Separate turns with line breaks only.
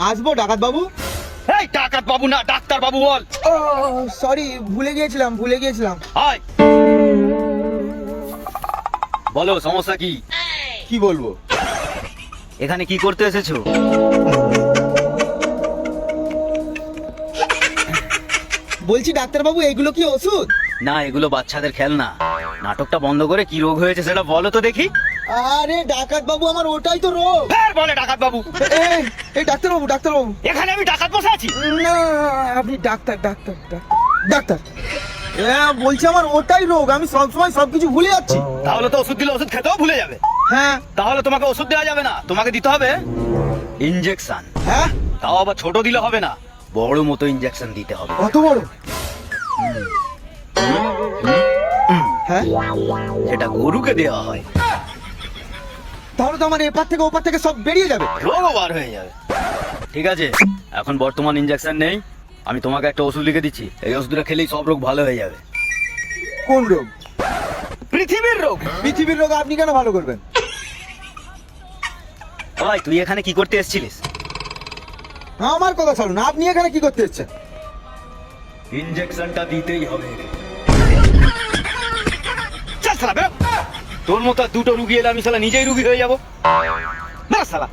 আসবো ডাকাত বাবু?
এই ডাকাত বাবু না, ডাক্তার বাবু বল।
ও সরি, ভুলে গিয়েছিলাম।
আয় বলো সমস্যা কি?
কি বলবো?
এখানে কি করতে এসেছো?
বলছি ডাক্তার বাবু, এগুলো কি ওষুধ?
না, এগুলো বাচ্চাদের খেলনা। নাটকটা বন্ধ করে কি রোগ হয়েছে সেটা বলো তো দেখি।
আরে ডাকাত বাবু, আমার ওটাই তো রোগ।
ফের বলে ডাকাত বাবু।
এই ডাক্তার বাবু,
এখানে আমি ডাকাত বসে আছি?
না, আপনি ডাক্তার। বলছি আমার ওটাই রোগ, আমি সবসময় সবকিছু ভুলে যাচ্ছি।
তাহলে তো ওষুধ দিলে ওষুধ খেতেও ভুলে যাবে।
হ্যাঁ।
তাহলে তোমাকে ওষুধ দেওয়া যাবে না, তোমাকে দিতে হবে ইনজেকশন।
হ্যাঁ?
তাও আবার ছোট দিলে হবে না, বড় মতো ইনজেকশন দিতে হবে।
কত বড়? হ্যাঁ,
সেটা গরুকে দেওয়া হয়।
তাহলে তো আমার এপার থেকে ওপার থেকে সব বেরিয়ে যাবে।
রোগও বার হয়ে যাবে। ঠিক আছে, এখন বর্তমান ইনজেকশন নেই, আমি তোমাকে একটা ওষুধ লিখে দিচ্ছি। এই ওষুধটা খেলেই সব রোগ ভালো হয়ে যাবে।
কোন রোগ?
পৃথিবীর রোগ।
পৃথিবীর রোগ আপনি কেন ভালো করবেন?
ভাই, তুই এখানে কি করতে এসেছিলিস?
আমার কথা ছাড়ুন, আপনি এখানে কি করতে এসেছেন?
ইনজেকশনটা দিতেই হবে। চল শালা বেরো। তোর মতো দুটো রুগী এলে আমি শালা নিজেই রুগী হয়ে যাবো। না শালা।